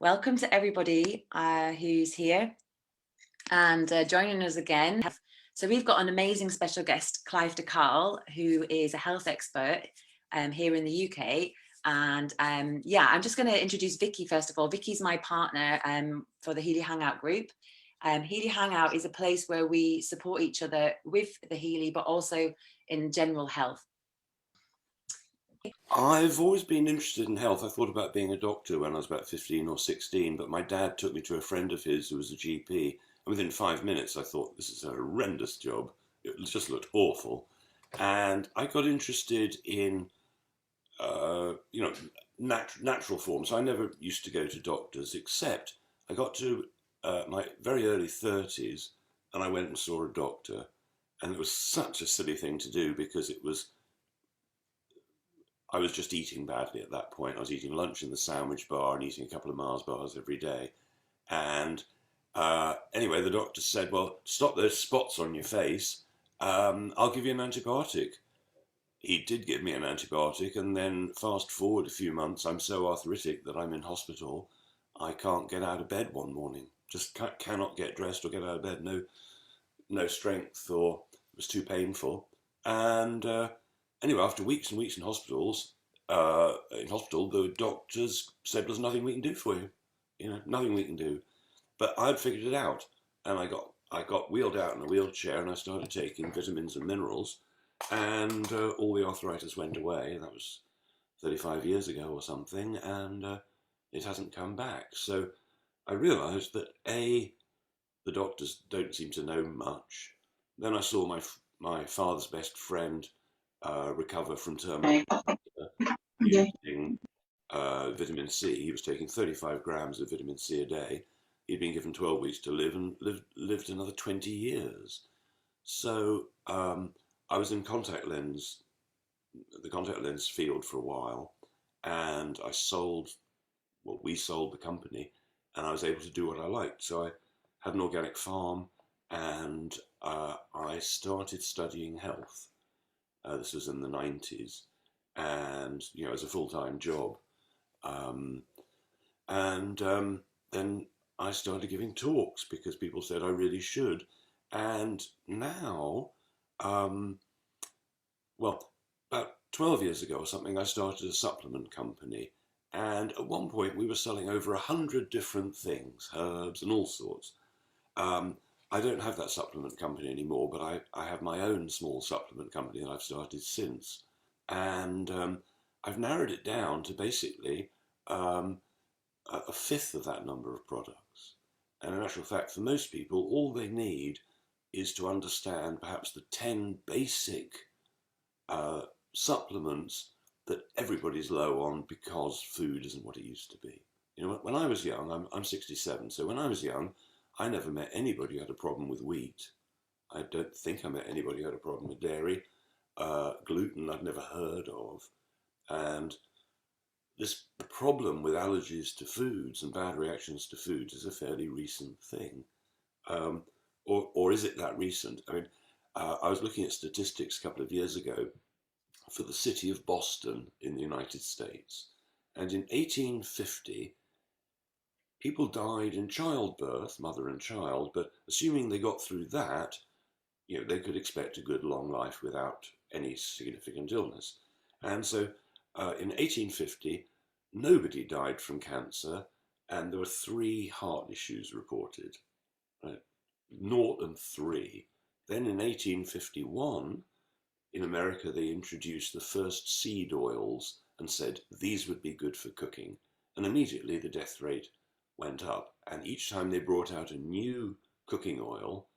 Welcome to everybody who's here and joining us again. So we've got an amazing special guest, Clive de Carl, who is a health expert here in the UK. And yeah, I'm just going to introduce Vicky first of all. Vicky's my partner for the Healy Hangout group. Healy Hangout is a place where we support each other with the Healy, but also in general health. I've always been interested in health. I thought about being a doctor when I was about 15 or 16, but my dad took me to a friend of his who was a GP. And within 5 minutes, I thought, this is a horrendous job. It just looked awful. And I got interested in, natural forms. I never used to go to doctors, except I got to my very early 30s and I went and saw a doctor. And it was such a silly thing to do because I was just eating badly at that point. I was eating lunch in the sandwich bar and eating a couple of Mars bars every day. And anyway, the doctor said, well, stop those spots on your face. I'll give you an antibiotic. He did give me an antibiotic, and then fast forward a few months, I'm so arthritic that I'm in hospital. I can't get out of bed one morning. Just cannot get dressed or get out of bed. No strength, or it was too painful. And anyway, after weeks and weeks in hospital, the doctors said, there's nothing we can do for you. Nothing we can do. But I'd figured it out. And I got wheeled out in a wheelchair and I started taking vitamins and minerals. And all the arthritis went away. That was 35 years ago or something. And it hasn't come back. So I realised that the doctors don't seem to know much. Then I saw my father's best friend recover from terminal cancer using vitamin C. He was taking 35 grams of vitamin C a day. He'd been given 12 weeks to live and lived another 20 years. So I was in the contact lens field for a while, and we sold the company, and I was able to do what I liked. So I had an organic farm, and I started studying health. This was in the 90s, and as a full-time job. Then I started giving talks because people said I really should. And now, about 12 years ago or something, I started a supplement company. And at one point we were selling over 100 different things, herbs and all sorts. I don't have that supplement company anymore, but I have my own small supplement company that I've started since. And I've narrowed it down to basically a fifth of that number of products. And in actual fact, for most people, all they need is to understand perhaps the 10 basic supplements that everybody's low on because food isn't what it used to be. When I was young, I'm 67, so when I was young, I never met anybody who had a problem with wheat. I don't think I met anybody who had a problem with dairy. Gluten I'd never heard of. And this problem with allergies to foods and bad reactions to foods is a fairly recent thing. Or is it that recent? I mean, I was looking at statistics a couple of years ago for the city of Boston in the United States. And in 1850, people died in childbirth, mother and child, but assuming they got through that, they could expect a good long life without any significant illness. And so in 1850, nobody died from cancer, and there were 3 heart issues reported, right? 0 and 3. Then in 1851, in America, they introduced the first seed oils and said these would be good for cooking. And immediately the death rate went up. And each time they brought out a new cooking oil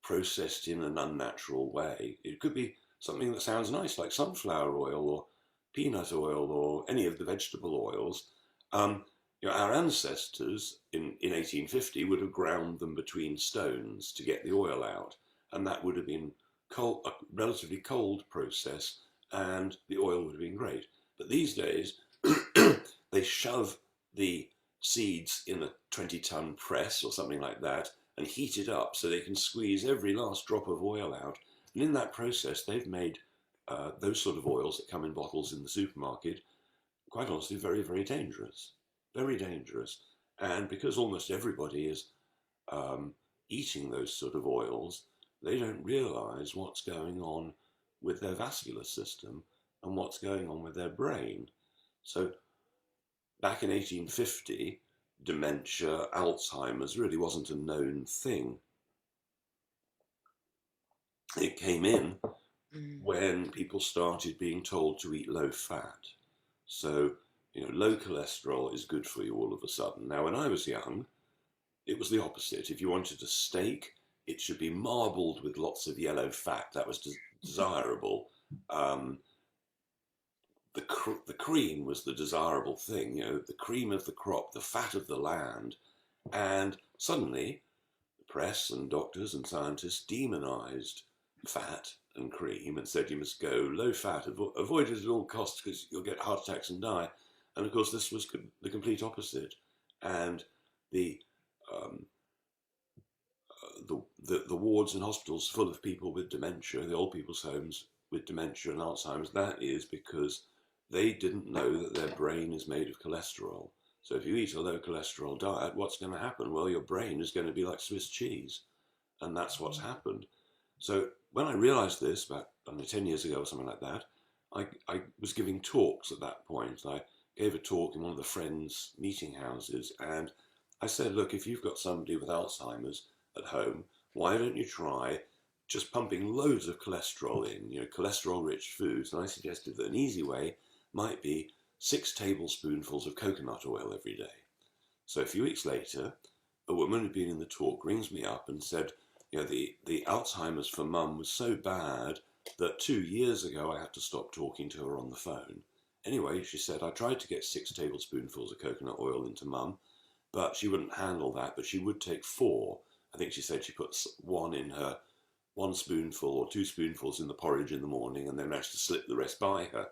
processed in an unnatural way, it could be something that sounds nice, like sunflower oil or peanut oil or any of the vegetable oils. Our ancestors in 1850 would have ground them between stones to get the oil out, and that would have been a relatively cold process, and the oil would have been great. But these days, they shove the seeds in a 20-ton press or something like that and heat it up so they can squeeze every last drop of oil out. And in that process, they've made those sort of oils that come in bottles in the supermarket, quite honestly, very, very dangerous. very dangerous. And because almost everybody is eating those sort of oils, they don't realize what's going on with their vascular system and what's going on with their brain. So back in 1850, dementia, Alzheimer's really wasn't a known thing. It came in when people started being told to eat low fat. So, low cholesterol is good for you all of a sudden. Now, when I was young, it was the opposite. If you wanted a steak, it should be marbled with lots of yellow fat. That was desirable. The cream was the desirable thing, the cream of the crop, the fat of the land. And suddenly, the press and doctors and scientists demonized fat and cream and said you must go low fat, avoid it at all costs because you'll get heart attacks and die. And of course, this was the complete opposite. And the wards and hospitals full of people with dementia, the old people's homes with dementia and Alzheimer's, that is because they didn't know that their brain is made of cholesterol. So if you eat a low cholesterol diet, what's going to happen? Well, your brain is going to be like Swiss cheese. And that's what's happened. So when I realized this about 10 years ago or something like that, I was giving talks at that point. I gave a talk in one of the Friends meeting houses, and I said, look, if you've got somebody with Alzheimer's at home, why don't you try just pumping loads of cholesterol in, cholesterol-rich foods? And I suggested that an easy way might be 6 tablespoonfuls of coconut oil every day. So a few weeks later, a woman who'd been in the talk rings me up and said, the Alzheimer's for mum was so bad that 2 years ago I had to stop talking to her on the phone. Anyway, she said, I tried to get 6 tablespoonfuls of coconut oil into mum, but she wouldn't handle that, but she would take 4. I think she said she puts 1 in her 1 spoonful or 2 spoonfuls in the porridge in the morning and then managed to slip the rest by her.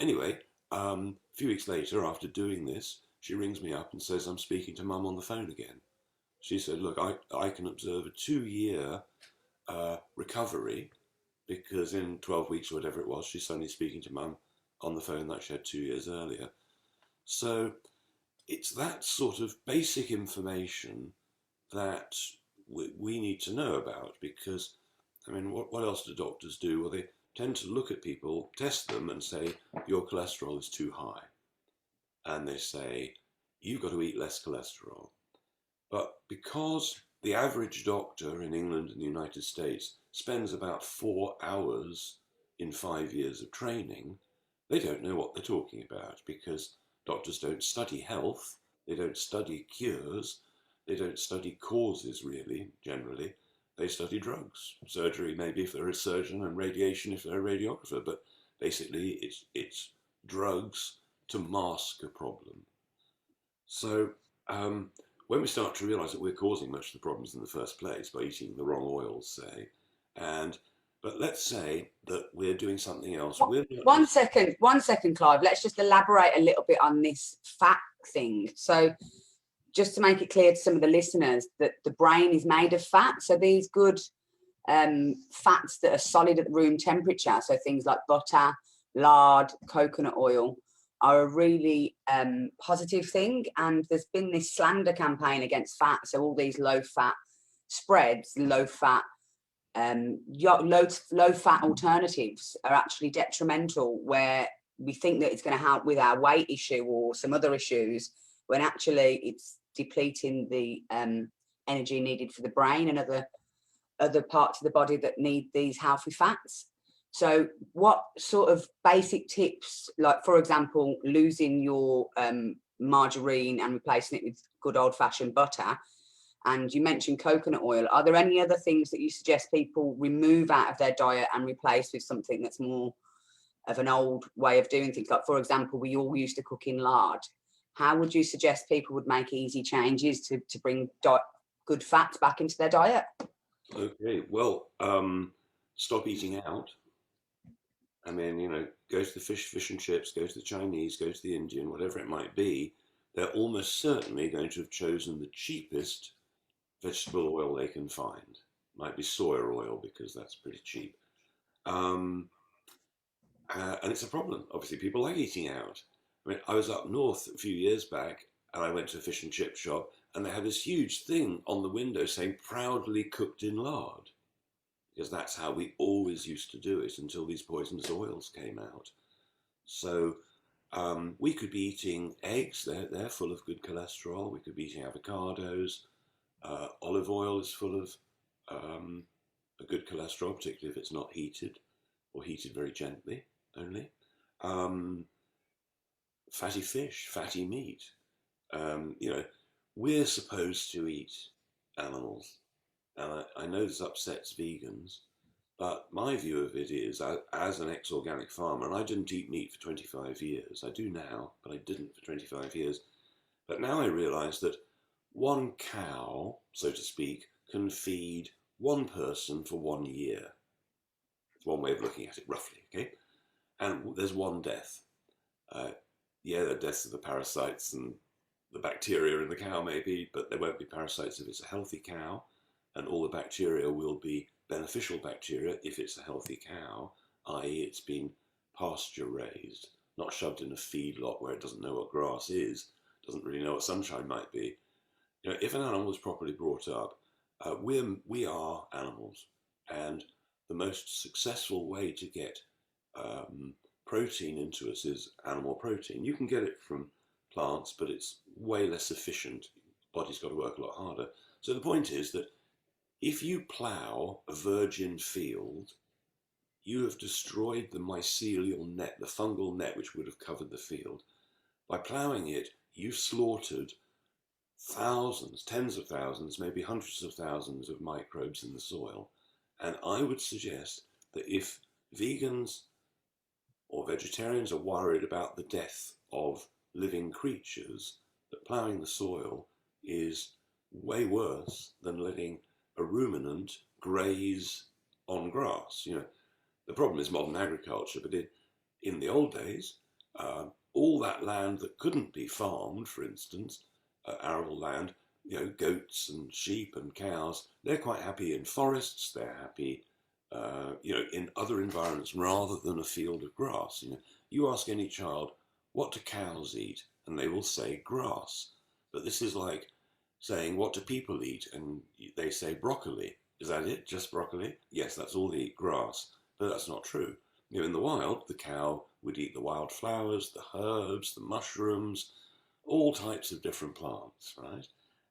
Anyway, a few weeks later, after doing this, she rings me up and says, I'm speaking to mum on the phone again. She said, look, I can observe a 2-year recovery because in 12 weeks or whatever it was, she's suddenly speaking to mum on the phone that she had 2 years earlier. So it's that sort of basic information that we need to know about because, what else do doctors do? Well, they tend to look at people, test them and say, your cholesterol is too high. And they say, you've got to eat less cholesterol. But because the average doctor in England and the United States spends about 4 hours in 5 years of training, they don't know what they're talking about because doctors don't study health, they don't study cures, they don't study causes really, generally. They study drugs, surgery maybe if they're a surgeon, and radiation if they're a radiographer, but basically it's drugs to mask a problem. So when we start to realise that we're causing much of the problems in the first place by eating the wrong oils, say, but let's say that we're doing something else. One second, Clive. Let's just elaborate a little bit on this fat thing. So just to make it clear to some of the listeners that the brain is made of fat. So these good fats that are solid at room temperature, so things like butter, lard, coconut oil, are a really positive thing. And there's been this slander campaign against fat. So all these low fat spreads, low fat alternatives are actually detrimental, where we think that it's going to help with our weight issue or some other issues, when actually it's depleting the energy needed for the brain and other parts of the body that need these healthy fats. So what sort of basic tips, like for example, losing your margarine and replacing it with good old-fashioned butter, and you mentioned coconut oil, are there any other things that you suggest people remove out of their diet and replace with something that's more of an old way of doing things? Like, for example, we all used to cook in lard. How would you suggest people would make easy changes to bring good fats back into their diet? Okay, well, stop eating out. Go to the fish and chips, go to the Chinese, go to the Indian, whatever it might be. They're almost certainly going to have chosen the cheapest vegetable oil they can find. Might be soya oil because that's pretty cheap. And it's a problem. Obviously, people like eating out. I was up north a few years back and I went to a fish and chip shop, and they had this huge thing on the window saying proudly cooked in lard, because that's how we always used to do it until these poisonous oils came out. So we could be eating eggs, they're full of good cholesterol. We could be eating avocados. Olive oil is full of a good cholesterol, particularly if it's not heated, or heated very gently only. Fatty fish, fatty meat. You know, we're supposed to eat animals. And I know this upsets vegans, but my view of it is, as an ex-organic farmer, and I didn't eat meat for 25 years. I do now, but I didn't for 25 years. But now I realise that one cow, so to speak, can feed one person for 1 year. It's one way of looking at it, roughly, okay? And there's one death. Yeah, there are deaths of the parasites and the bacteria in the cow maybe, but there won't be parasites if it's a healthy cow, and all the bacteria will be beneficial bacteria if it's a healthy cow, i.e. it's been pasture raised, not shoved in a feedlot where it doesn't know what grass is, doesn't really know what sunshine might be. You know, if an animal is properly brought up, we are animals, and the most successful way to get protein into us is animal protein. You can get it from plants, but it's way less efficient. The body's got to work a lot harder. So the point is that if you plough a virgin field, you have destroyed the mycelial net, the fungal net which would have covered the field. By ploughing it, you've slaughtered thousands, tens of thousands, maybe hundreds of thousands of microbes in the soil. And I would suggest that if vegans or vegetarians are worried about the death of living creatures, that ploughing the soil is way worse than letting a ruminant graze on grass. You know, the problem is modern agriculture, but in the old days, all that land that couldn't be farmed, for instance, arable land, you know, goats and sheep and cows, they're quite happy in forests, they're happy you know, in other environments rather than a field of grass. You know, you ask any child, what do cows eat? And they will say grass. But this is like saying, what do people eat? And they say broccoli. Is that it? Just broccoli? Yes, that's all they eat, grass. But that's not true. You know, in the wild, the cow would eat the wild flowers, the herbs, the mushrooms, all types of different plants, right?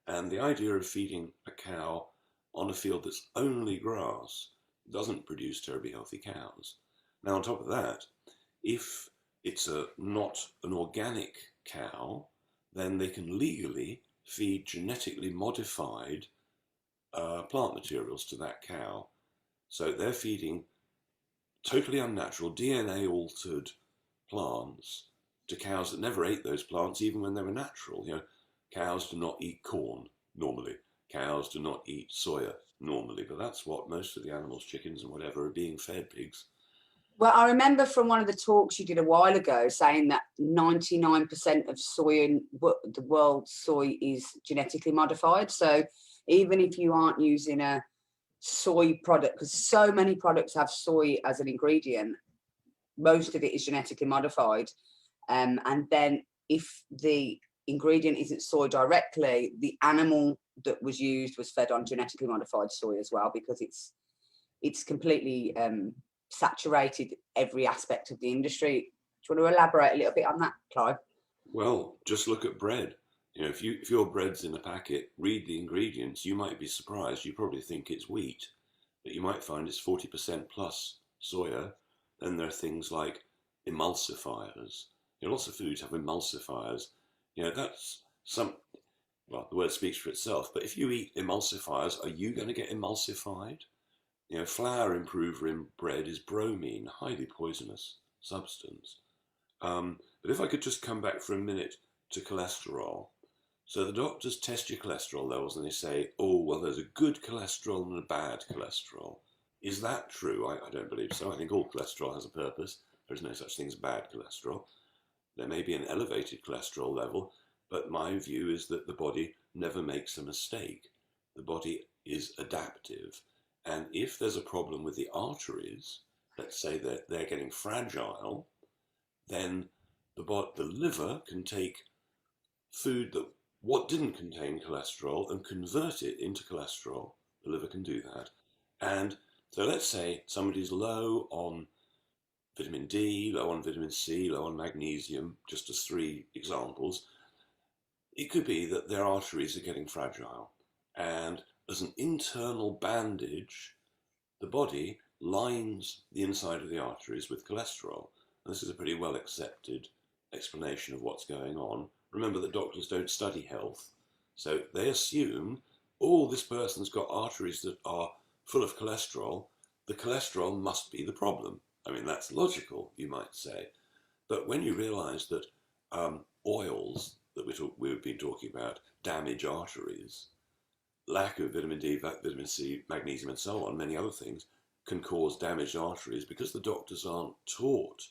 And the idea of feeding a cow on a field that's only grass doesn't produce terribly healthy cows. Now, on top of that, if it's not an organic cow, then they can legally feed genetically modified plant materials to that cow. So they're feeding totally unnatural, DNA-altered plants to cows that never ate those plants, even when they were natural. You know, cows do not eat corn normally. Cows do not eat soya normally, but that's what most of the animals, chickens and whatever, are being fed, pigs. Well, I remember from one of the talks you did a while ago saying that 99% of soy in the world's soy is genetically modified. So even if you aren't using a soy product, because so many products have soy as an ingredient, most of it is genetically modified. And then if the ingredient isn't soy directly, the animal that was used was fed on genetically modified soy as well, because it's completely saturated every aspect of the industry. Do you want to elaborate a little bit on that, Clive? Well, just look at bread. You know, if your bread's in a packet, read the ingredients, you might be surprised. You probably think it's wheat, but you might find it's 40% plus soya. Then there are things like emulsifiers. You know, lots of foods have emulsifiers. You know, that's well, the word speaks for itself, but if you eat emulsifiers, are you going to get emulsified? You know, flour improver in bread is bromine, highly poisonous substance. But if I could just come back for a minute to cholesterol. So the doctors test your cholesterol levels and they say, oh, well, there's a good cholesterol and a bad cholesterol. Is that true? I don't believe so. I think all cholesterol has a purpose. There's no such thing as bad cholesterol. There may be an elevated cholesterol level, but my view is that the body never makes a mistake. The body is adaptive. And if there's a problem with the arteries, let's say that they're getting fragile, then the liver can take food that what didn't contain cholesterol and convert it into cholesterol. The liver can do that. And so let's say somebody's low on vitamin D, low on vitamin C, low on magnesium, just as 3 examples. It could be that their arteries are getting fragile, and as an internal bandage, the body lines the inside of the arteries with cholesterol. And this is a pretty well accepted explanation of what's going on. Remember that doctors don't study health, so they assume, oh, this person's got arteries that are full of cholesterol. The cholesterol must be the problem. I mean, that's logical, you might say. But when you realize that oils that we've been talking about damage arteries, lack of vitamin D, vitamin C, magnesium, and so on, many other things, can cause damaged arteries because the doctors aren't taught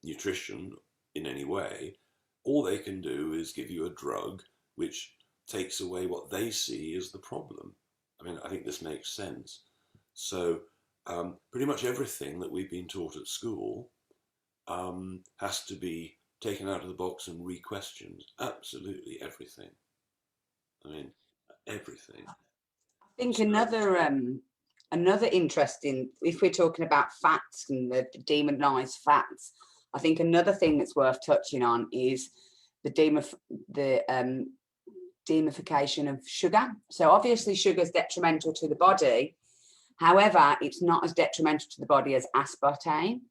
nutrition in any way. All they can do is give you a drug which takes away what they see as the problem. I mean, I think this makes sense. So pretty much everything that we've been taught at school has to be taken out of the box and re-questioned. Absolutely everything. I mean, everything. I think another interesting, if we're talking about fats and the demonized fats, I think another thing that's worth touching on is the demification of sugar. So obviously sugar is detrimental to the body. However, it's not as detrimental to the body as aspartame.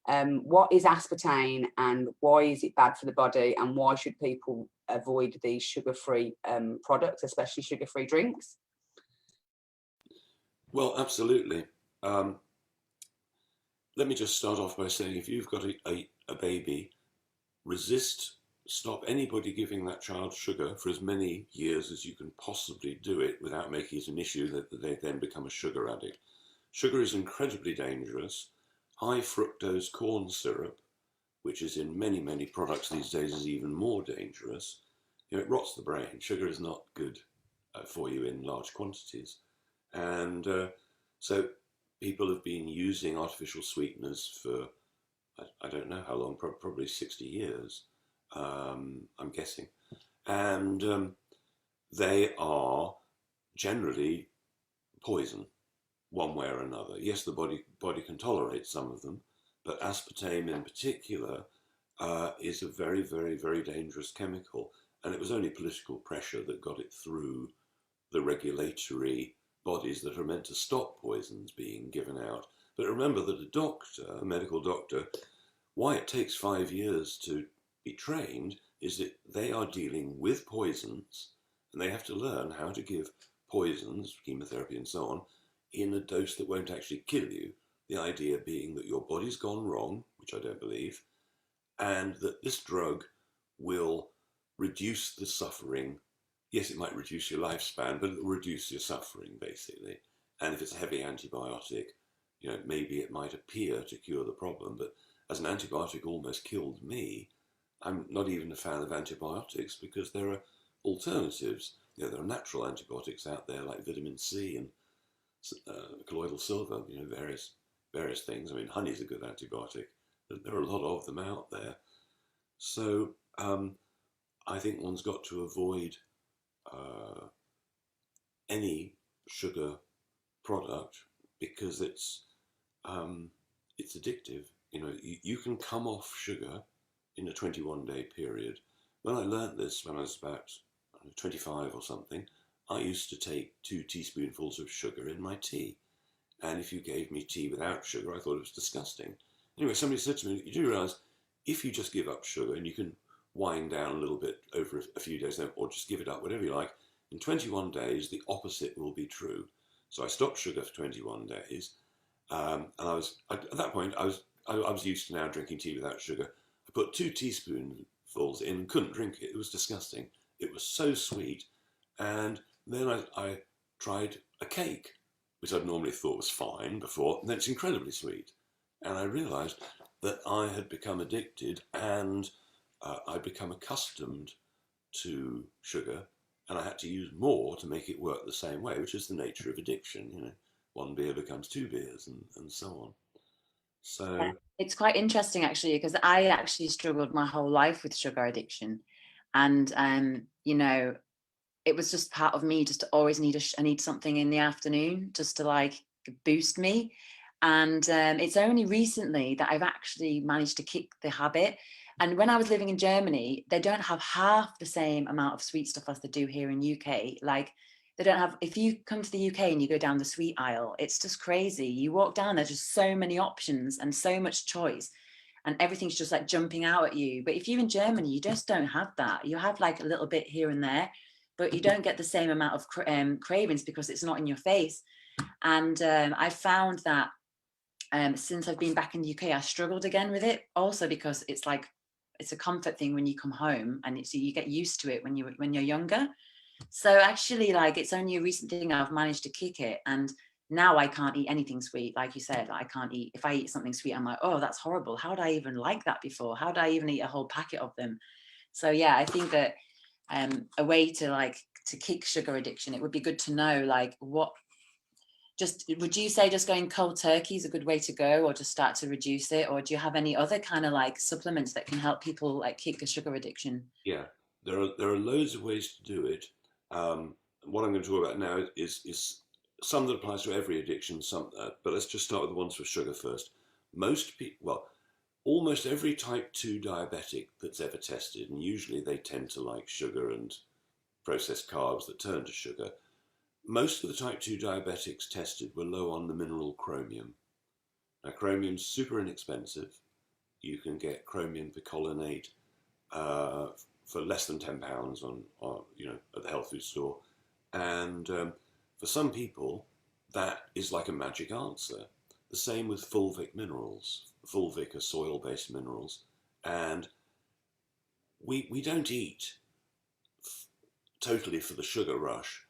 What is aspartame and why is it bad for the body, and why should people avoid these sugar-free products, especially sugar-free drinks? Well, absolutely. Let me just start off by saying, if you've got a baby, stop anybody giving that child sugar for as many years as you can possibly do it without making it an issue that they then become a sugar addict. Sugar is incredibly dangerous. High fructose corn syrup, which is in many, many products these days, is even more dangerous. It rots the brain. Sugar is not good for you in large quantities. And so people have been using artificial sweeteners for, I don't know how long, probably 60 years, I'm guessing. And they are generally poison, one way or another. Yes, the body can tolerate some of them, but aspartame in particular is a very, very, very dangerous chemical. And it was only political pressure that got it through the regulatory bodies that are meant to stop poisons being given out. But remember that a medical doctor, why it takes 5 years to be trained is that they are dealing with poisons, and they have to learn how to give poisons, chemotherapy and so on, in a dose that won't actually kill you. The idea being that your body's gone wrong, which I don't believe, and that this drug will reduce the suffering. Yes, it might reduce your lifespan, but it will reduce your suffering, basically. And if it's a heavy antibiotic, maybe it might appear to cure the problem, but as an antibiotic almost killed me, I'm not even a fan of antibiotics because there are alternatives. There are natural antibiotics out there like vitamin C and colloidal silver, various things. I mean, honey's a good antibiotic. There are a lot of them out there. So I think one's got to avoid any sugar product because it's addictive. You can come off sugar in a 21-day period. When I learned this when I was about 25 or something, I used to take 2 teaspoonfuls of sugar in my tea. And if you gave me tea without sugar, I thought it was disgusting. Anyway, somebody said to me, you do realise if you just give up sugar, and you can wind down a little bit over a few days, or just give it up, whatever you like, in 21 days, the opposite will be true. So I stopped sugar for 21 days. And at that point, I was used to now drinking tea without sugar. I put 2 teaspoonfuls in and couldn't drink it. It was disgusting. It was so sweet. And then I tried a cake, which I'd normally thought was fine before, and then it's incredibly sweet. And I realised that I had become addicted and I'd become accustomed to sugar, and I had to use more to make it work the same way, which is the nature of addiction. 1 beer becomes 2 beers and so on. So it's quite interesting actually, because I actually struggled my whole life with sugar addiction, and you know, it was just part of me just to always need I need something in the afternoon just to like boost me. And it's only recently that I've actually managed to kick the habit. And when I was living in Germany, they don't have half the same amount of sweet stuff as they do here in UK. Like they don't have, if you come to the UK and you go down the sweet aisle, it's just crazy. You walk down, there's just so many options and so much choice, and everything's just like jumping out at you. But if you're in Germany, you just don't have that. You have like a little bit here and there, but you don't get the same amount of cravings because it's not in your face. And I found that since I've been back in the UK, I struggled again with it. Also because it's like, it's a comfort thing when you come home, and it's, you get used to it when you're younger. So actually, like, it's only a recent thing I've managed to kick it. And now I can't eat anything sweet. Like you said, like, I can't eat, if I eat something sweet, I'm like, oh, that's horrible. How did I even like that before? How did I even eat a whole packet of them? So yeah, I think that a way to like to kick sugar addiction, it would be good to know like what, just would you say just going cold turkey is a good way to go, or just start to reduce it, or do you have any other kind of like supplements that can help people like kick a sugar addiction? Yeah, there are loads of ways to do it. What I'm going to talk about now is some that applies to every addiction, some but let's just start with the ones for sugar first. Most people, well, almost every type 2 diabetic that's ever tested, and usually they tend to like sugar and processed carbs that turn to sugar. Most of the type 2 diabetics tested were low on the mineral chromium. Now, chromium's super inexpensive. You can get chromium picolinate for less than £10 on at the health food store, and for some people that is like a magic answer. The same with fulvic minerals. Fulvic are soil-based minerals, and we don't eat totally for the sugar rush.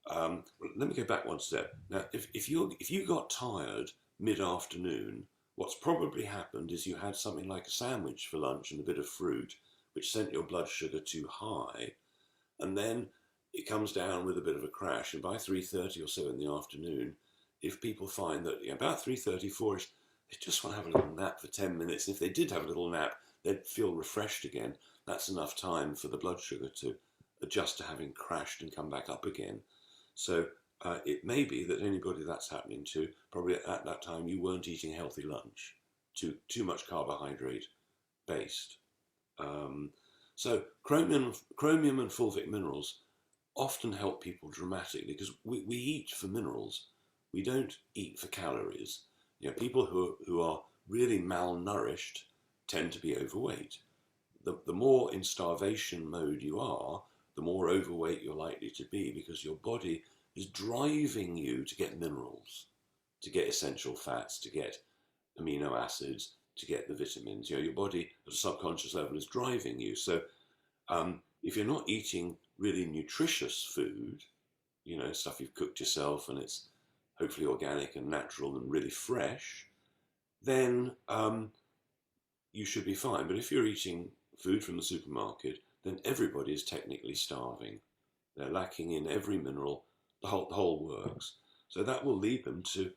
Let me go back one step. Now, if you got tired mid-afternoon, what's probably happened is you had something like a sandwich for lunch and a bit of fruit, which sent your blood sugar too high, and then it comes down with a bit of a crash. And by 3:30 or so in the afternoon, if people find that about 3:30, 4ish, they just want to have a little nap for 10 minutes. And if they did have a little nap, they'd feel refreshed again. That's enough time for the blood sugar to adjust to having crashed and come back up again. So it may be that anybody that's happening to, probably at that time you weren't eating a healthy lunch, too much carbohydrate based. So chromium and fulvic minerals often help people dramatically because we eat for minerals. We don't eat for calories. People who are really malnourished tend to be overweight. The more in starvation mode you are, the more overweight you're likely to be, because your body is driving you to get minerals, to get essential fats, to get amino acids, to get the vitamins. Your body at a subconscious level is driving you. So if you're not eating really nutritious food, stuff you've cooked yourself and it's hopefully organic and natural and really fresh, then you should be fine. But if you're eating food from the supermarket, then everybody is technically starving. They're lacking in every mineral. The whole works. So that will lead them to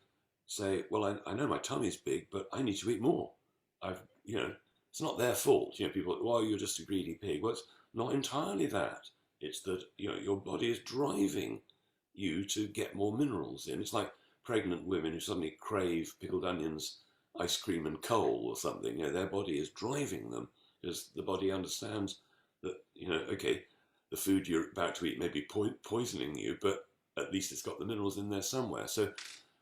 say, well, I know my tummy's big, but I need to eat more. It's not their fault. People, well, you're just a greedy pig. Well, it's not entirely that. It's that, your body is driving you to get more minerals in. It's like pregnant women who suddenly crave pickled onions, ice cream and coal or something. Their body is driving them because the body understands that, okay, the food you're about to eat may be poisoning you, but at least it's got the minerals in there somewhere. So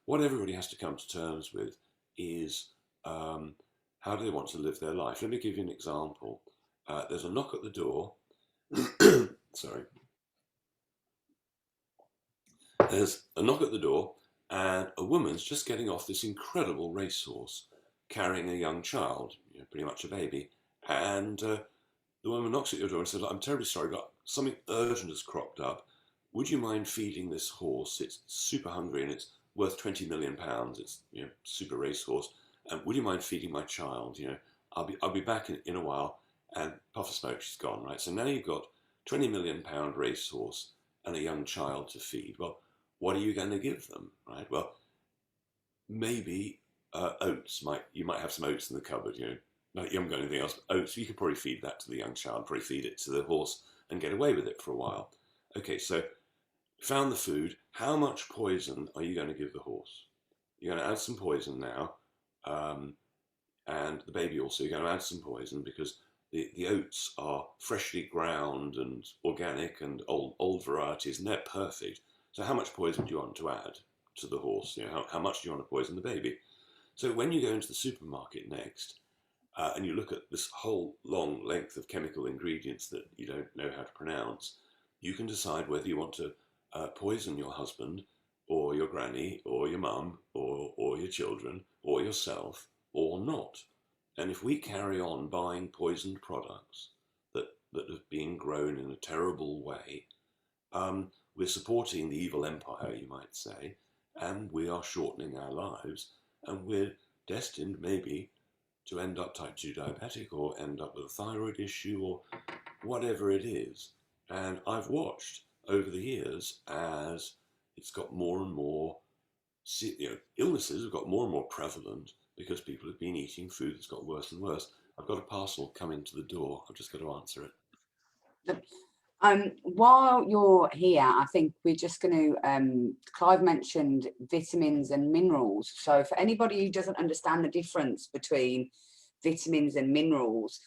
what everybody has to come to terms with is how do they want to live their life? Let me give you an example. There's a knock at the door. Sorry. There's a knock at the door, and a woman's just getting off this incredible racehorse, carrying a young child, pretty much a baby. And the woman knocks at your door and says, I'm terribly sorry, but something urgent has cropped up. Would you mind feeding this horse? It's super hungry and it's worth £20 million. It's super racehorse. And would you mind feeding my child? I'll be back in a while. And puff of smoke, she's gone, right? So now you've got £20 million racehorse and a young child to feed. Well, what are you going to give them, right? Well, maybe oats. You might have some oats in the cupboard. No, you haven't got anything else. Oats. You could probably feed that to the young child. Probably feed it to the horse and get away with it for a while. Okay, so found the food. How much poison are you going to give the horse? You're going to add some poison now, and the baby also, you're going to add some poison because the oats are freshly ground and organic and old varieties, and they're perfect. So how much poison do you want to add to the horse? You know, how much do you want to poison the baby? So when you go into the supermarket next, and you look at this whole long length of chemical ingredients that you don't know how to pronounce, you can decide whether you want to poison your husband or your granny or your mum or your children or yourself or not. And if we carry on buying poisoned products that have been grown in a terrible way, we're supporting the evil empire, you might say, and we are shortening our lives, and we're destined maybe to end up type 2 diabetic or end up with a thyroid issue or whatever it is. And I've watched over the years as it's got more and more, illnesses have got more and more prevalent because people have been eating food that's got worse and worse. I've got a parcel coming to the door. I've just got to answer it. While you're here, I think we're just going to, Clive mentioned vitamins and minerals. So for anybody who doesn't understand the difference between vitamins and minerals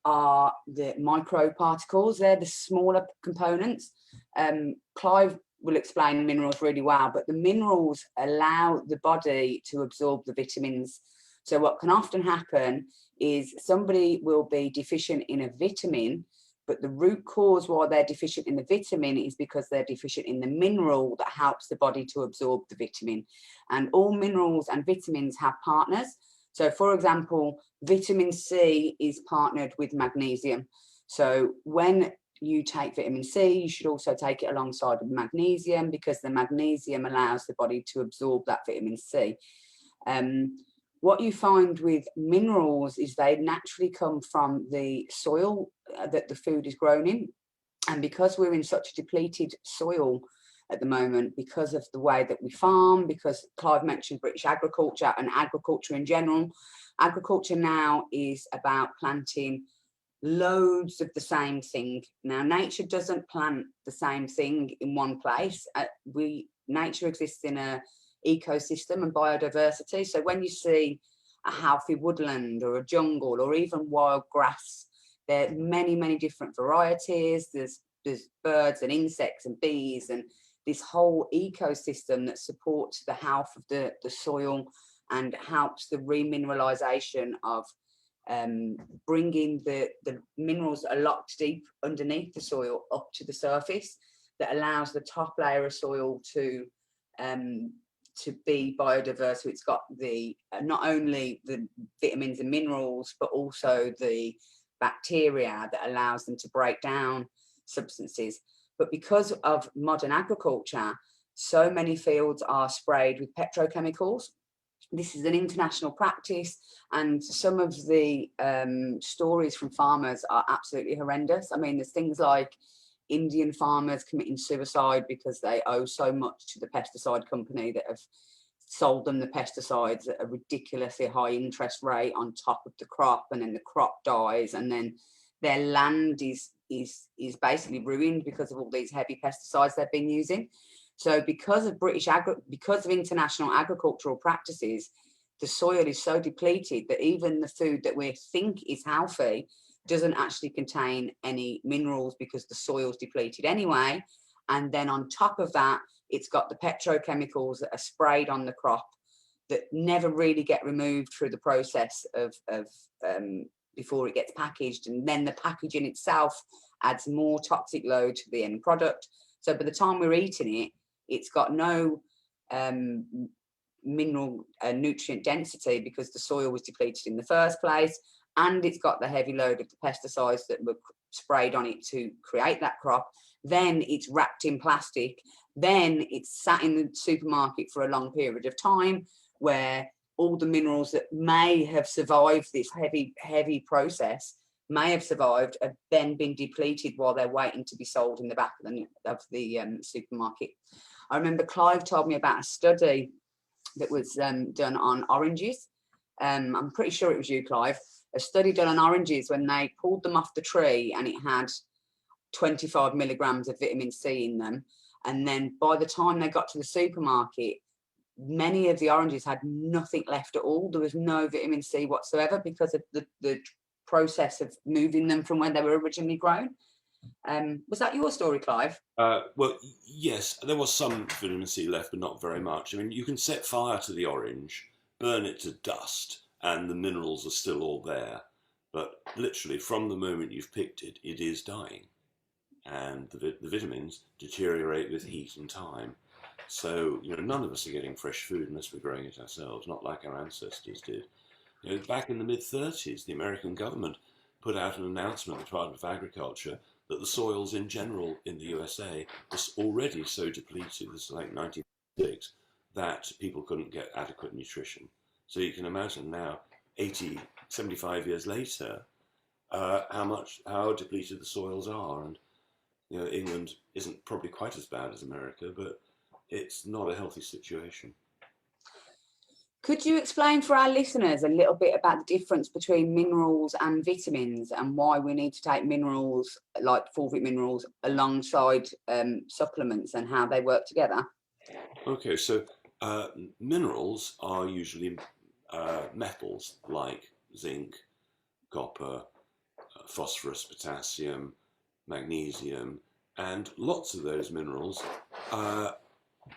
are the microparticles. They're the smaller components. Clive will explain minerals really well, but the minerals allow the body to absorb the vitamins. So what can often happen is somebody will be deficient in a vitamin, but the root cause why they're deficient in the vitamin is because they're deficient in the mineral that helps the body to absorb the vitamin. And all minerals and vitamins have partners. So for example, vitamin C is partnered with magnesium. So when you take vitamin C, you should also take it alongside with magnesium, because the magnesium allows the body to absorb that vitamin C. What you find with minerals is they naturally come from the soil that the food is grown in. And because we're in such a depleted soil at the moment, because of the way that we farm, because Clive mentioned British agriculture and agriculture in general, agriculture now is about planting loads of the same thing. Now, nature doesn't plant the same thing in one place. Nature exists in a ecosystem and biodiversity. So when you see a healthy woodland or a jungle or even wild grass, there are many different varieties. There's birds and insects and bees and this whole ecosystem that supports the health of the soil and helps the remineralization of bringing the minerals that are locked deep underneath the soil up to the surface, that allows the top layer of soil to be biodiverse. So it's got the not only the vitamins and minerals, but also the bacteria that allows them to break down substances. But because of modern agriculture, so many fields are sprayed with petrochemicals. This is an international practice, and some of the stories from farmers are absolutely horrendous. I mean, there's things like Indian farmers committing suicide because they owe so much to the pesticide company that have sold them the pesticides at a ridiculously high interest rate on top of the crop, and then the crop dies, and then their land is basically ruined because of all these heavy pesticides they've been using. So because of because of international agricultural practices, the soil is so depleted that even the food that we think is healthy doesn't actually contain any minerals because the soil's depleted anyway. And then on top of that, it's got the petrochemicals that are sprayed on the crop that never really get removed through the process of before it gets packaged. And then the packaging itself adds more toxic load to the end product. So by the time we're eating it, it's got no mineral nutrient density because the soil was depleted in the first place, and it's got the heavy load of the pesticides that were sprayed on it to create that crop. Then it's wrapped in plastic. Then it's sat in the supermarket for a long period of time, where all the minerals that may have survived this heavy process may have survived, have then been depleted while they're waiting to be sold in the back of the supermarket. I remember Clive told me about a study that was done on oranges. I'm pretty sure it was you, Clive. a study done on oranges when they pulled them off the tree, and it had 25 milligrams of vitamin C in them. And then by the time they got to the supermarket, many of the oranges had nothing left at all. There was no vitamin C whatsoever because of the process of moving them from when they were originally grown. Was that your story, Clive? Well, yes, there was some vitamin C left, but not very much. I mean, you can set fire to the orange, burn it to dust, and the minerals are still all there. But literally, from the moment you've picked it, it is dying. And the vitamins deteriorate with heat and time. So, none of us are getting fresh food unless we're growing it ourselves, not like our ancestors did. Back in the mid-30s, the American government put out an announcement, the Department of Agriculture, that the soils in general in the USA was already so depleted, this is like 1906, that people couldn't get adequate nutrition. So you can imagine now, 75 years later, how depleted the soils are. And England isn't probably quite as bad as America, but it's not a healthy situation. Could you explain for our listeners a little bit about the difference between minerals and vitamins, and why we need to take minerals, like fulvic minerals, alongside supplements, and how they work together? Okay, so minerals are usually metals like zinc, copper, phosphorus, potassium, magnesium, and lots of those minerals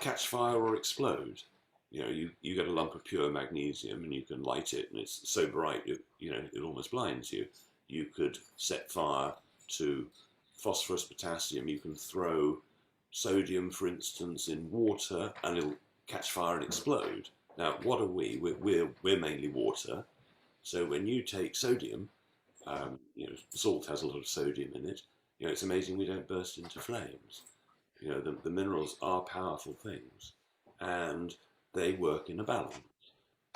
catch fire or explode. You get a lump of pure magnesium and you can light it, and it's so bright it almost blinds you. You could set fire to phosphorus, potassium. You can throw sodium, for instance, in water, and it'll catch fire and explode. Now, what are we? We're mainly water. So when you take sodium, salt has a lot of sodium in it. It's amazing we don't burst into flames. The minerals are powerful things, and they work in a balance.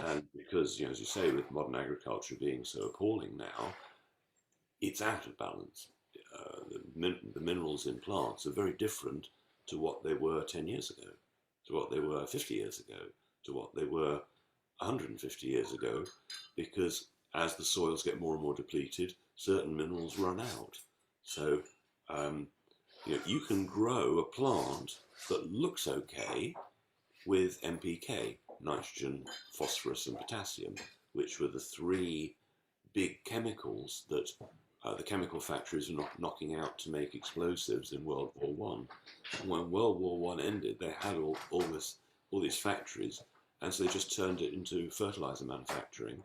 And because, as you say, with modern agriculture being so appalling now, it's out of balance. The minerals in plants are very different to what they were 10 years ago, to what they were 50 years ago, to what they were 150 years ago, because as the soils get more and more depleted, certain minerals run out. So you can grow a plant that looks okay with NPK, nitrogen, phosphorus and potassium, which were the three big chemicals that the chemical factories were knocking out to make explosives in World War One. And when World War One ended, they had all these factories, and so they just turned it into fertilizer manufacturing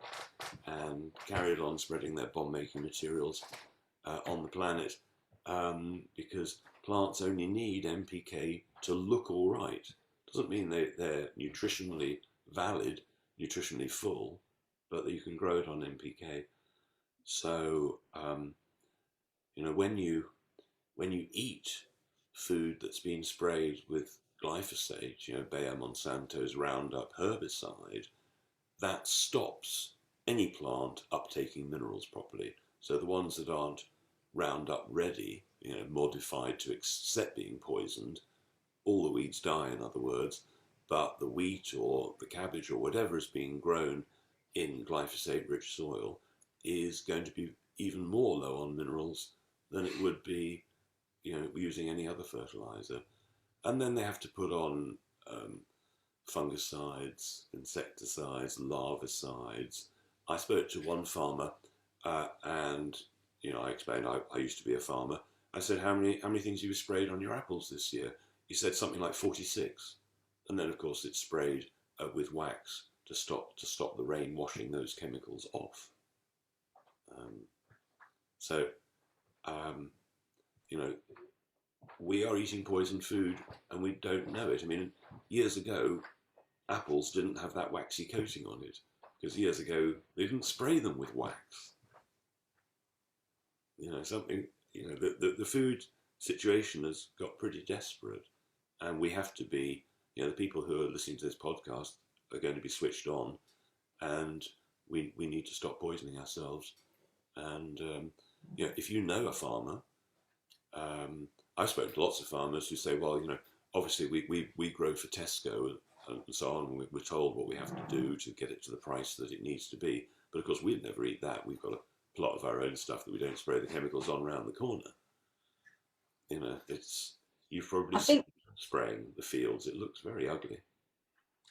and carried on spreading their bomb-making materials on the planet, because plants only need NPK to look all right. Doesn't mean they're nutritionally valid, nutritionally full, but that you can grow it on NPK. So, when you eat food that's been sprayed with glyphosate, Bayer Monsanto's Roundup herbicide, that stops any plant uptaking minerals properly. So the ones that aren't Roundup ready, modified to accept being poisoned, all the weeds die, in other words, but the wheat or the cabbage or whatever is being grown in glyphosate-rich soil is going to be even more low on minerals than it would be, using any other fertilizer. And then they have to put on fungicides, insecticides, larvicides. I spoke to one farmer, and I explained I used to be a farmer. I said, how many things have you sprayed on your apples this year? He said something like 46, and then of course it's sprayed with wax to stop the rain washing those chemicals off. We are eating poisoned food and we don't know it. I mean, years ago, apples didn't have that waxy coating on it, because years ago they didn't spray them with wax. The food situation has got pretty desperate, and we have to be, the people who are listening to this podcast are going to be switched on, and we need to stop poisoning ourselves. And if you know a farmer, I've spoken to lots of farmers who say, well, obviously we grow for Tesco and so on. We're told what we have to do to get it to the price that it needs to be. But of course, we'd never eat that. We've got plot of our own stuff that we don't spray the chemicals on around the corner. You know, you've probably seen spraying the fields. It looks very ugly.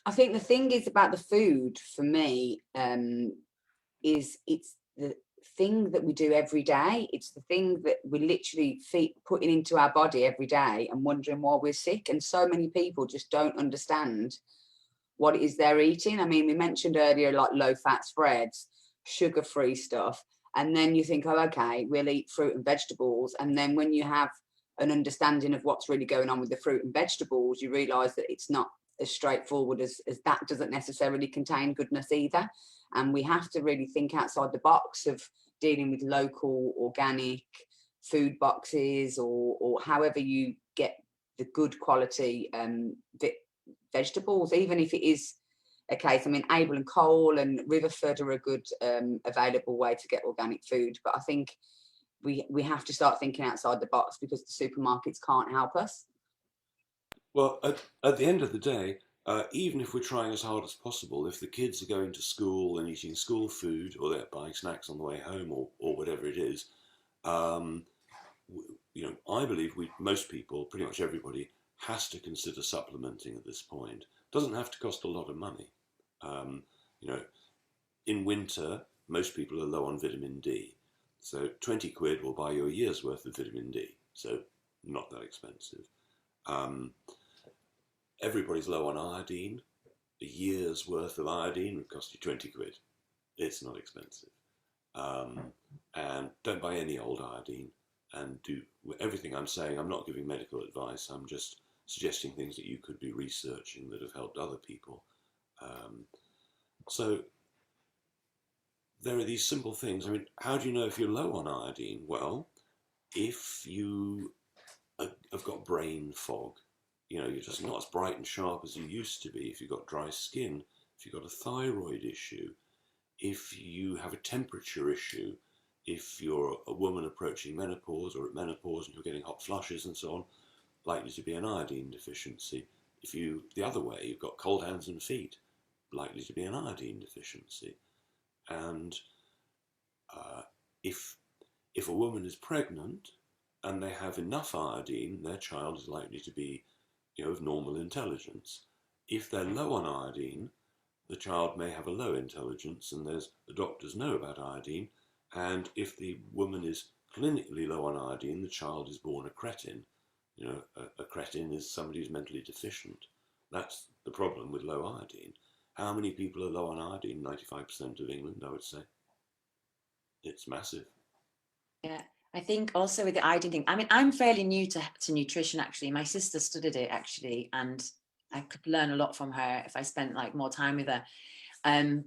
I think the thing is about the food for me, is it's the thing that we do every day. It's the thing that we literally putting into our body every day and wondering why we're sick. And so many people just don't understand what it is they're eating. I mean, we mentioned earlier, like low fat spreads, sugar-free stuff. And then you think, oh, okay, we'll eat fruit and vegetables. And then when you have an understanding of what's really going on with the fruit and vegetables, you realize that it's not as straightforward as that doesn't necessarily contain goodness either. And we have to really think outside the box of dealing with local organic food boxes, or however you get the good quality vegetables, even if it is a case. I mean, Abel and Cole and Riverford are a good available way to get organic food, but I think we have to start thinking outside the box, because the supermarkets can't help us. Well, at the end of the day, even if we're trying as hard as possible, if the kids are going to school and eating school food, or they're buying snacks on the way home, or whatever it is, you know, I believe most people, pretty much everybody, has to consider supplementing at this point. Doesn't have to cost a lot of money. You know, in winter, most people are low on vitamin D. So 20 quid will buy you a year's worth of vitamin D. So not that expensive. Everybody's low on iodine. A year's worth of iodine would cost you 20 quid. It's not expensive. And don't buy any old iodine. And do everything I'm saying. I'm not giving medical advice. I'm just suggesting things that you could be researching that have helped other people. So there are these simple things. I mean, how do you know if you're low on iodine? Well, if you have got brain fog, you know, you're just not as bright and sharp as you used to be. If you've got dry skin, if you've got a thyroid issue, if you have a temperature issue, if you're a woman approaching menopause or at menopause and you're getting hot flushes and so on, likely to be an iodine deficiency. If you, the other way, you've got cold hands and feet, likely to be an iodine deficiency. And if a woman is pregnant and they have enough iodine, their child is likely to be, you know, of normal intelligence. If they're low on iodine, the child may have a low intelligence, and the doctors know about iodine. And if the woman is clinically low on iodine, the child is born a cretin. You know, a cretin is somebody who's mentally deficient. That's the problem with low iodine. How many people are low on iodine? 95% of England, I would say. It's massive. Yeah, I think also with the iodine thing, I mean, I'm fairly new to nutrition, actually. My sister studied it, actually, and I could learn a lot from her if I spent like more time with her.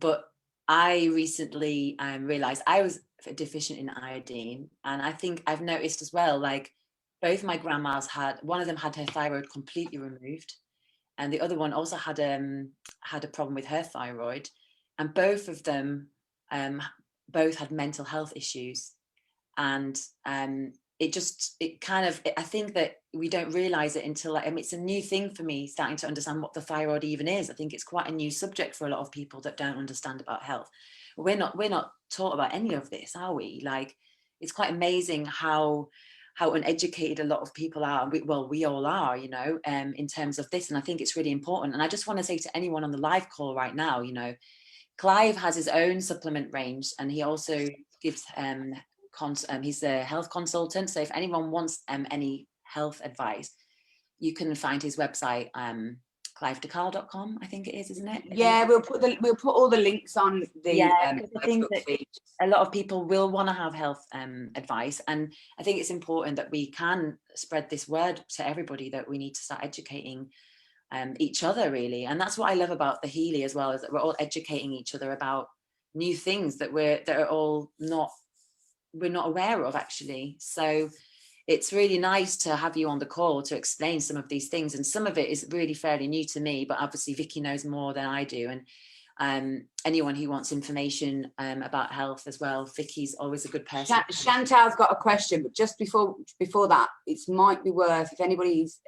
But I recently realized I was deficient in iodine. And I think I've noticed as well, like both my grandmas one of them had her thyroid completely removed. And the other one also had a problem with her thyroid. And both of them both had mental health issues. And I think that we don't realize it until, like, I mean, it's a new thing for me, starting to understand what the thyroid even is. I think it's quite a new subject for a lot of people that don't understand about health. We're not taught about any of this, are we? Like, it's quite amazing how uneducated a lot of people are. We all are, you know, in terms of this. And I think it's really important. And I just want to say to anyone on the live call right now, you know, Clive has his own supplement range, and he also gives he's a health consultant. So if anyone wants any health advice, you can find his website, clivedecale.com, I think it is, isn't it? Yeah, we'll put all the links on the I think Facebook that feed. a lot of people will want to have health advice, and I think it's important that we can spread this word to everybody, that we need to start educating each other, really. And that's what I love about the Healy as well, is that we're all educating each other about new things that we're not aware of, actually. So it's really nice to have you on the call to explain some of these things, and some of it is really fairly new to me, but obviously Vicky knows more than I do. And anyone who wants information about health as well, Vicky's always a good person. Chantal's got a question, but just before that, it might be worth, if anybody's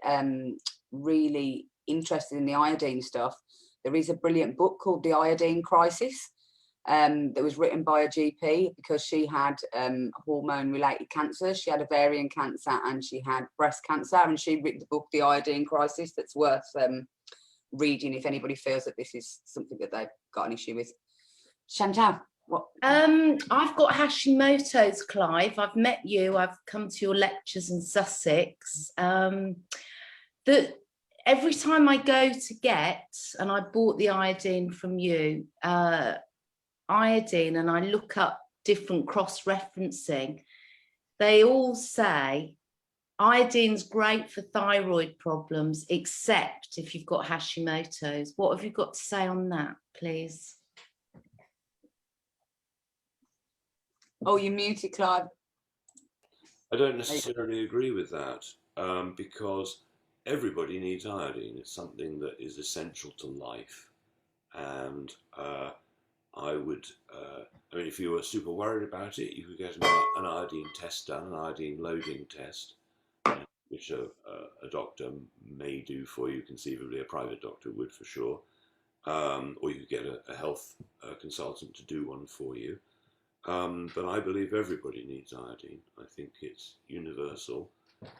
really interested in the iodine stuff, there is a brilliant book called The Iodine Crisis. that was written by a GP because she had hormone-related cancer. She had ovarian cancer and she had breast cancer, and she wrote the book The Iodine Crisis, that's worth reading if anybody feels that this is something that they've got an issue with. Chantal, what? I've got Hashimoto's, Clive. I've met you. I've come to your lectures in Sussex. Every time I go to get, and I bought the iodine from you, iodine, and I look up different cross-referencing, they all say iodine's great for thyroid problems, except if you've got Hashimoto's. What have you got to say on that, please? Oh, you're muted, Clive. I don't necessarily agree with that, because everybody needs iodine. It's something that is essential to life. And I would, I mean, if you were super worried about it, you could get an iodine test done, an iodine loading test, which a doctor may do for you, conceivably a private doctor would for sure. Or you could get a health consultant to do one for you. But I believe everybody needs iodine. I think it's universal,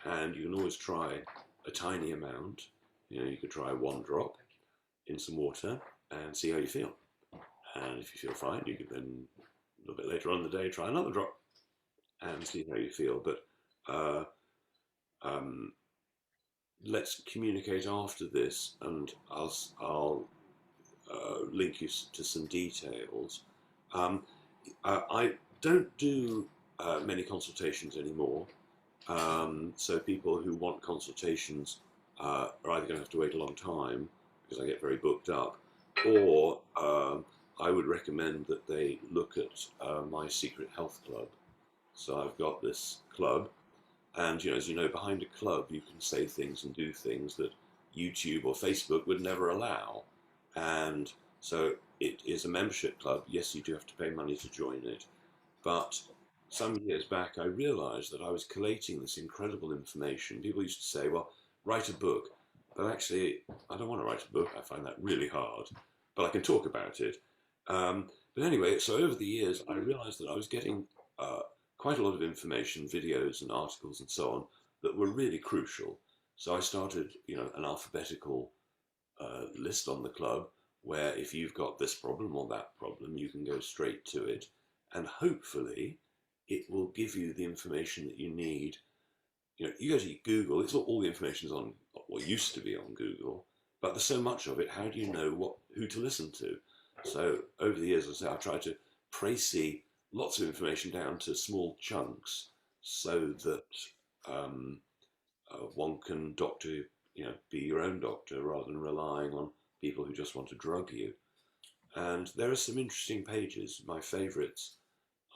and you can always try a tiny amount. You know, you could try 1 drop in some water and see how you feel. And if you feel fine, you could then a little bit later on in the day try another drop and see how you feel. But let's communicate after this, and I'll link you to some details. I don't do many consultations anymore, so people who want consultations are either going to have to wait a long time because I get very booked up, or I would recommend that they look at my secret health club. So I've got this club, and you know, as you know, behind a club you can say things and do things that YouTube or Facebook would never allow, and so it is a membership club. Yes, you do have to pay money to join it, but some years back I realized that I was collating this incredible information. People used to say, well, write a book, but actually I don't want to write a book. I find that really hard, but I can talk about it. But anyway, so over the years I realized that I was getting quite a lot of information, videos and articles and so on, that were really crucial. So I started, you know, an alphabetical list on the club, where if you've got this problem or that problem, you can go straight to it, and hopefully it will give you the information that you need. You know, you go to Google, it's all the information is on what used to be on Google, but there's so much of it. How do you know who to listen to? So over the years, as I say, I've tried to précis lots of information down to small chunks, so that one can be your own doctor rather than relying on people who just want to drug you. And there are some interesting pages. My favourites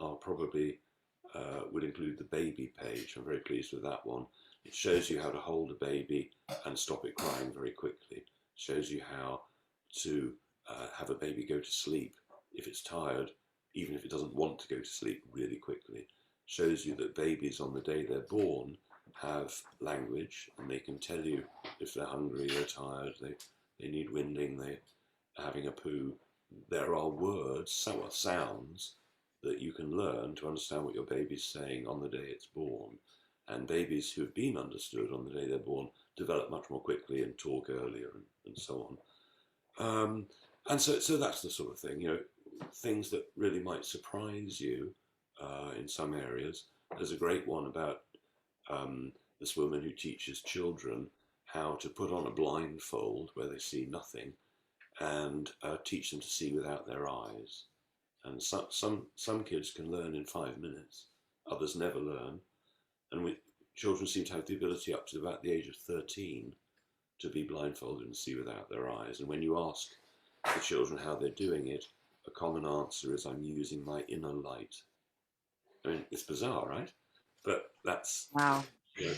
are probably would include the baby page. I'm very pleased with that one. It shows you how to hold a baby and stop it crying very quickly. It shows you how to have a baby go to sleep if it's tired, even if it doesn't want to go to sleep, really quickly. It shows you that babies on the day they're born have language, and they can tell you if they're hungry, they're tired, they need winding, they're having a poo. There are words, sounds, that you can learn to understand what your baby's saying on the day it's born. And babies who have been understood on the day they're born develop much more quickly and talk earlier and so on. And so that's the sort of thing, you know, things that really might surprise you in some areas. There's a great one about this woman who teaches children how to put on a blindfold where they see nothing, and teach them to see without their eyes. And some kids can learn in 5 minutes, others never learn. And children seem to have the ability up to about the age of 13 to be blindfolded and see without their eyes. And when you ask the children how they're doing it, a common answer is, I'm using my inner light. I mean, it's bizarre, right? But that's, Wow. you know,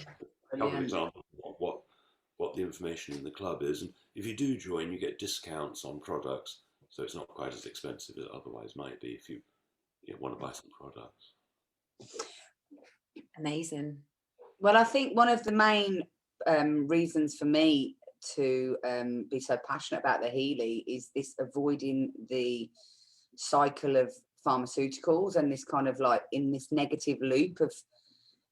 a couple of examples of what the information in the club is. And if you do join, you get discounts on products, so it's not quite as expensive as it otherwise might be if you want to buy some products. Amazing. Well, I think one of the main reasons for me to be so passionate about the Healy is this avoiding the cycle of pharmaceuticals and this kind of like in this negative loop of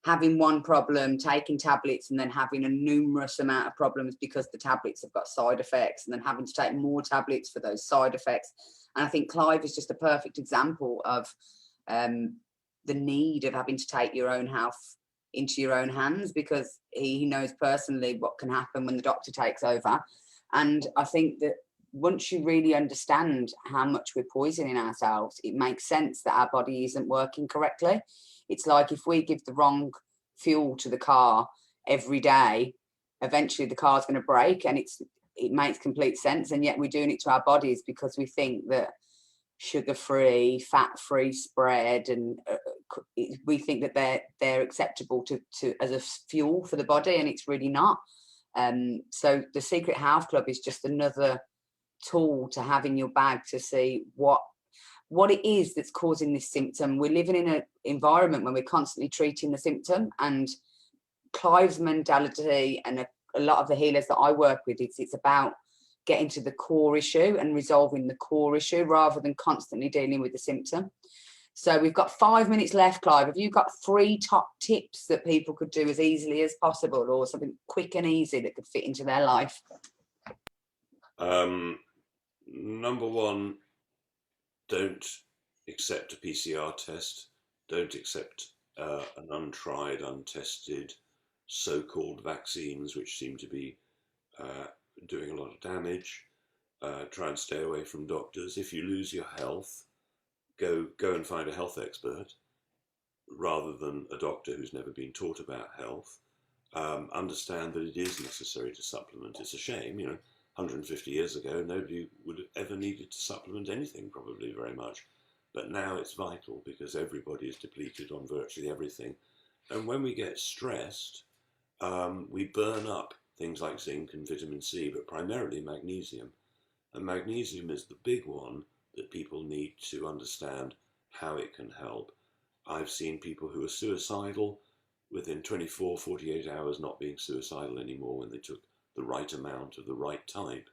having one problem, taking tablets, and then having a numerous amount of problems because the tablets have got side effects, and then having to take more tablets for those side effects. And I think Clive is just a perfect example of the need of having to take your own health into your own hands, because he knows personally what can happen when the doctor takes over. And I think that once you really understand how much we're poisoning ourselves, it makes sense that our body isn't working correctly. It's like if we give the wrong fuel to the car every day, eventually the car's going to break, and it makes complete sense. And yet we're doing it to our bodies because we think that sugar-free, fat-free spread, and we think that they're acceptable to as a fuel for the body, and it's really not. So the Secret Health Club is just another tool to have in your bag to see what it is that's causing this symptom. We're living in an environment where we're constantly treating the symptom, and Clive's mentality and a lot of the healers that I work with, it's about getting to the core issue and resolving the core issue rather than constantly dealing with the symptom. So we've got 5 minutes left, Clive. Have you got 3 top tips that people could do as easily as possible, or something quick and easy that could fit into their life? Number one, don't accept a PCR test. Don't accept an untried, untested, so-called vaccines, which seem to be doing a lot of damage. Try and stay away from doctors. If you lose your health, go and find a health expert rather than a doctor who's never been taught about health. Understand that it is necessary to supplement. It's a shame, 150 years ago, nobody would have ever needed to supplement anything, probably very much. But now it's vital because everybody is depleted on virtually everything. And when we get stressed, we burn up things like zinc and vitamin C, but primarily magnesium. And magnesium is the big one that people need to understand how it can help. I've seen people who are suicidal within 24, 48 hours not being suicidal anymore when they took the right amount of the right type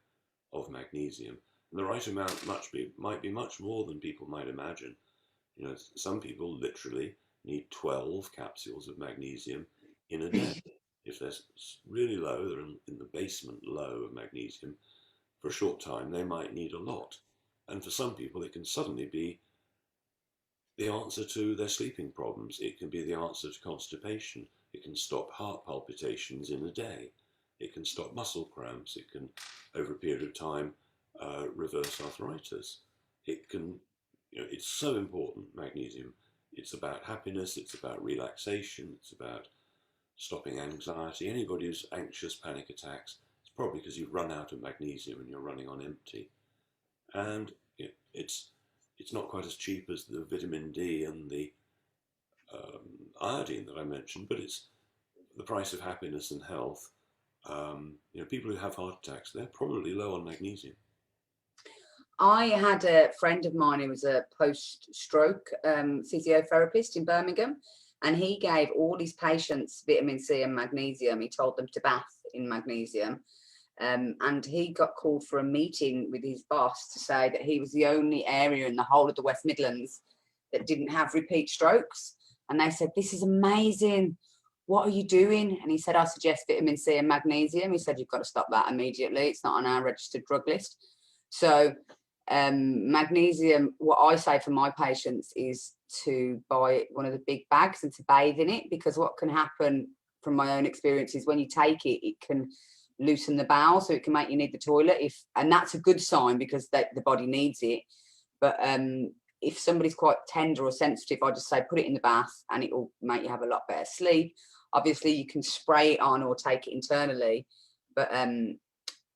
of magnesium. And the right amount might be much more than people might imagine. Some people literally need 12 capsules of magnesium in a day. If they're really low, they're in the basement low of magnesium, for a short time, they might need a lot. And for some people, it can suddenly be the answer to their sleeping problems. It can be the answer to constipation. It can stop heart palpitations in a day. It can stop muscle cramps. It can, over a period of time, reverse arthritis. It can, it's so important, magnesium. It's about happiness. It's about relaxation. It's about stopping anxiety. Anybody who's anxious, panic attacks, it's probably because you've run out of magnesium and you're running on empty. And it's not quite as cheap as the vitamin D and the iodine that I mentioned, but it's the price of happiness and health. People who have heart attacks, they're probably low on magnesium. I had a friend of mine who was a post-stroke physiotherapist in Birmingham, and he gave all his patients vitamin C and magnesium. He told them to bath in magnesium. And he got called for a meeting with his boss to say that he was the only area in the whole of the West Midlands that didn't have repeat strokes. And they said, "This is amazing. What are you doing?" And he said, "I suggest vitamin C and magnesium." He said, "You've got to stop that immediately. It's not on our registered drug list." So magnesium, what I say for my patients is to buy one of the big bags and to bathe in it, because what can happen from my own experience is when you take it, it can loosen the bowel, so it can make you need the toilet, and that's a good sign because the body needs it. But if somebody's quite tender or sensitive, I just say put it in the bath and it will make you have a lot better sleep. Obviously you can spray it on or take it internally, but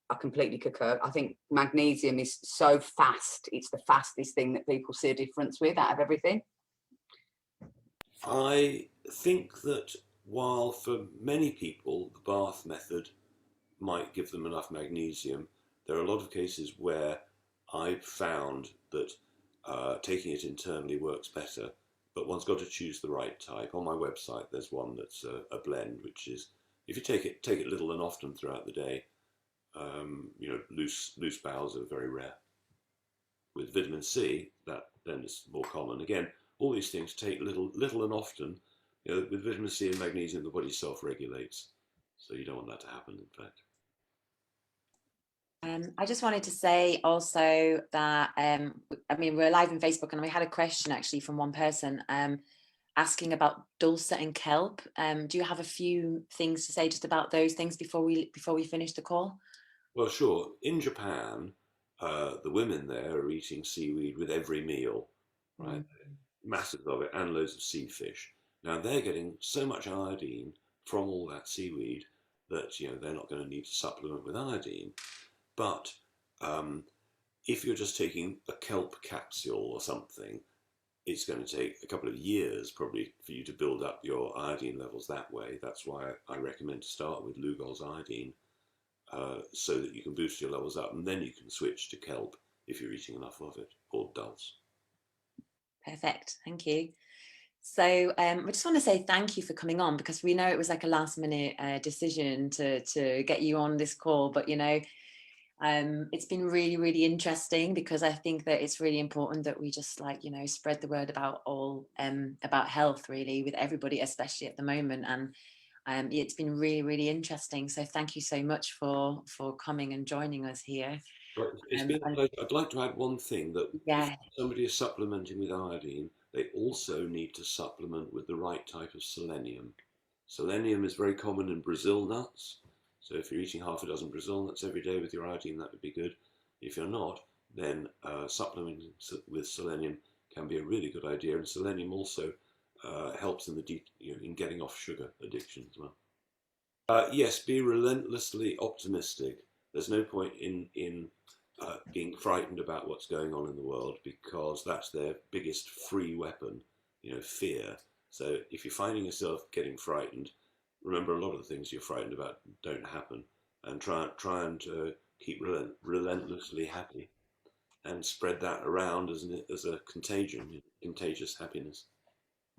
I completely concur. I think magnesium is so fast. It's the fastest thing that people see a difference with out of everything. I think that while for many people the bath method might give them enough magnesium, there are a lot of cases where I've found that taking it internally works better, but one's got to choose the right type. On my website there's one that's a blend, which is, if you take it little and often throughout the day, loose bowels are very rare. With vitamin C, that then is more common. Again, all these things take little and often. You know, with vitamin C and magnesium, the body self-regulates, so you don't want that to happen. In fact. I just wanted to say also that, I mean, we're live on Facebook and we had a question actually from one person asking about dulse and kelp. Do you have a few things to say just about those things before we finish the call? Well, sure. In Japan, the women there are eating seaweed with every meal, right? Masses of it and loads of sea fish. Now they're getting so much iodine from all that seaweed that they're not going to need to supplement with iodine. But if you're just taking a kelp capsule or something, it's going to take a couple of years probably for you to build up your iodine levels that way. That's why I recommend to start with Lugol's iodine, so that you can boost your levels up, and then you can switch to kelp if you're eating enough of it, or dulse. Perfect, thank you. So I just want to say thank you for coming on, because we know it was like a last minute decision to get you on this call, but it's been really, really interesting, because I think that it's really important that we just spread the word about about health really with everybody, especially at the moment. And it's been really, really interesting. So thank you so much for coming and joining us here. Right. It's been a pleasure. I'd like to add one thing, that if somebody is supplementing with iodine, they also need to supplement with the right type of selenium. Selenium is very common in Brazil nuts. So if you're eating half a dozen Brazil nuts every day with your iodine, that would be good. If you're not, then supplementing with selenium can be a really good idea. And selenium also helps in in getting off sugar addiction as well. Yes, be relentlessly optimistic. There's no point in being frightened about what's going on in the world, because that's their biggest free weapon, fear. So if you're finding yourself getting frightened, remember a lot of the things you're frightened about don't happen, and try and keep relentlessly happy, and spread that around as a contagion, contagious happiness.